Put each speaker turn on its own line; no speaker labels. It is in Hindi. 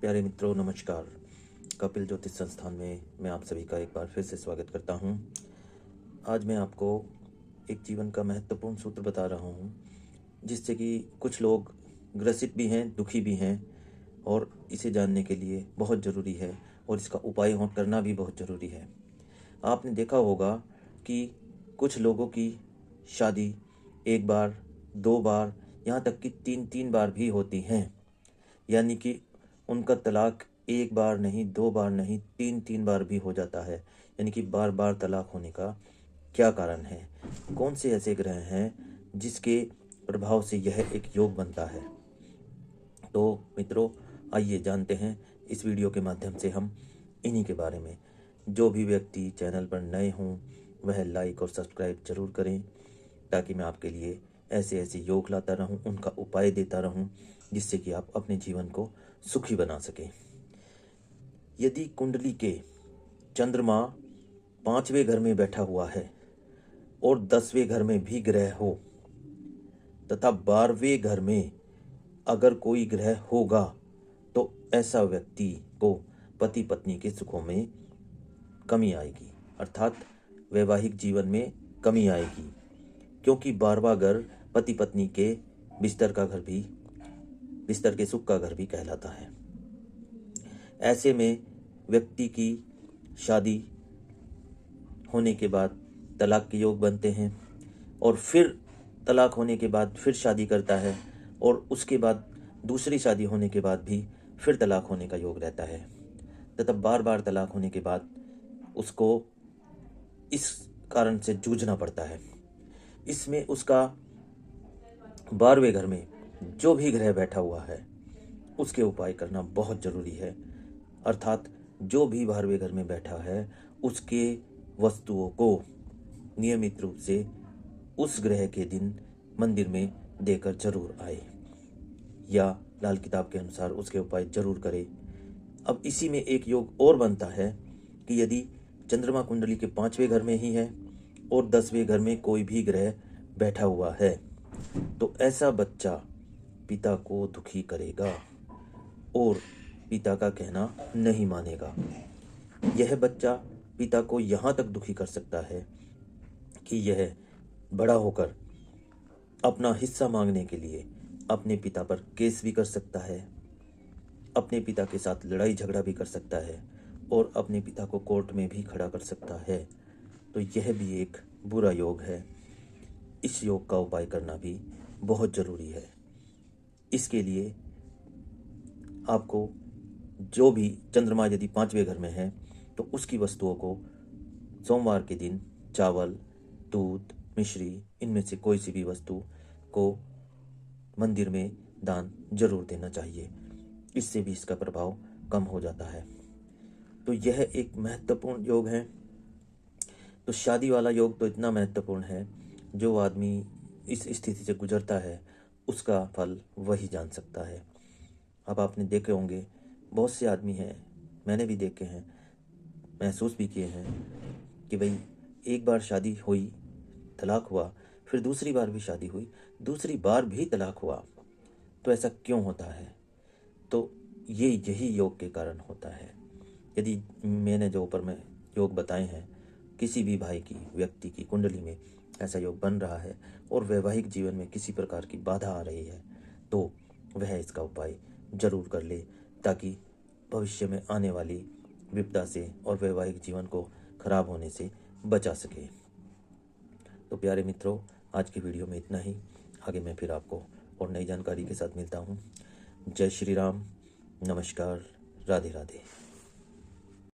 प्यारे मित्रों, नमस्कार। कपिल ज्योतिष संस्थान में मैं आप सभी का एक बार फिर से स्वागत करता हूं। आज मैं आपको एक जीवन का महत्वपूर्ण सूत्र बता रहा हूं, जिससे कि कुछ लोग ग्रसित भी हैं, दुखी भी हैं, और इसे जानने के लिए बहुत ज़रूरी है और इसका उपाय करना भी बहुत ज़रूरी है। आपने देखा होगा कि कुछ लोगों की शादी एक बार, दो बार, यहाँ तक कि तीन तीन बार भी होती हैं। यानी कि उनका तलाक एक बार नहीं, दो बार नहीं, तीन तीन बार भी हो जाता है। यानी कि बार बार तलाक होने का क्या कारण है? कौन से ऐसे ग्रह हैं जिसके प्रभाव से यह एक योग बनता है? तो मित्रों, आइए जानते हैं इस वीडियो के माध्यम से हम इन्हीं के बारे में। जो भी व्यक्ति चैनल पर नए हों वह लाइक और सब्सक्राइब जरूर करें, ताकि मैं आपके लिए ऐसे ऐसे योग लाता रहूं, उनका उपाय देता रहूं, जिससे कि आप अपने जीवन को सुखी बना सकें। यदि कुंडली के चंद्रमा 5वें घर में बैठा हुआ है और 10वें घर में भी ग्रह हो तथा 12वें घर में अगर कोई ग्रह होगा, तो ऐसा व्यक्ति को पति पत्नी के सुखों में कमी आएगी, अर्थात वैवाहिक जीवन में कमी आएगी, क्योंकि 12वां घर पति पत्नी के बिस्तर के सुख का घर भी कहलाता है। ऐसे में व्यक्ति की शादी होने के बाद तलाक के योग बनते हैं, और फिर तलाक होने के बाद फिर शादी करता है, और उसके बाद दूसरी शादी होने के बाद भी फिर तलाक होने का योग रहता है, तथा बार बार तलाक होने के बाद उसको इस कारण से जूझना पड़ता है। इसमें उसका 12वें घर में जो भी ग्रह बैठा हुआ है उसके उपाय करना बहुत ज़रूरी है, अर्थात जो भी 12वें घर में बैठा है उसके वस्तुओं को नियमित रूप से उस ग्रह के दिन मंदिर में देकर जरूर आए, या लाल किताब के अनुसार उसके उपाय जरूर करे। अब इसी में एक योग और बनता है कि यदि चंद्रमा कुंडली के 5वें घर में ही है और 10वें घर में कोई भी ग्रह बैठा हुआ है, तो ऐसा बच्चा पिता को दुखी करेगा और पिता का कहना नहीं मानेगा। यह बच्चा पिता को यहाँ तक दुखी कर सकता है कि यह बड़ा होकर अपना हिस्सा मांगने के लिए अपने पिता पर केस भी कर सकता है, अपने पिता के साथ लड़ाई झगड़ा भी कर सकता है, और अपने पिता को कोर्ट में भी खड़ा कर सकता है। तो यह भी एक बुरा योग है। इस योग का उपाय करना भी बहुत ज़रूरी है। इसके लिए आपको जो भी चंद्रमा यदि 5वें घर में है, तो उसकी वस्तुओं को सोमवार के दिन चावल, दूध, मिश्री, इनमें से कोई सी भी वस्तु को मंदिर में दान जरूर देना चाहिए। इससे भी इसका प्रभाव कम हो जाता है। तो यह एक महत्वपूर्ण योग है। तो शादी वाला योग तो इतना महत्वपूर्ण है, जो आदमी इस स्थिति से गुजरता है उसका फल वही जान सकता है। अब आपने देखे होंगे, बहुत से आदमी हैं, मैंने भी देखे हैं, महसूस भी किए हैं कि भाई एक बार शादी हुई, तलाक हुआ, फिर दूसरी बार भी शादी हुई, दूसरी बार भी तलाक हुआ। तो ऐसा क्यों होता है? तो यही योग के कारण होता है। यदि मैंने जो ऊपर में योग बताए हैं, किसी भी भाई की, व्यक्ति की कुंडली में ऐसा योग बन रहा है और वैवाहिक जीवन में किसी प्रकार की बाधा आ रही है, तो वह इसका उपाय जरूर कर ले, ताकि भविष्य में आने वाली विपदा से और वैवाहिक जीवन को खराब होने से बचा सके। तो प्यारे मित्रों, आज की वीडियो में इतना ही। आगे मैं फिर आपको और नई जानकारी के साथ मिलता हूँ। जय श्री राम, नमस्कार, राधे राधे।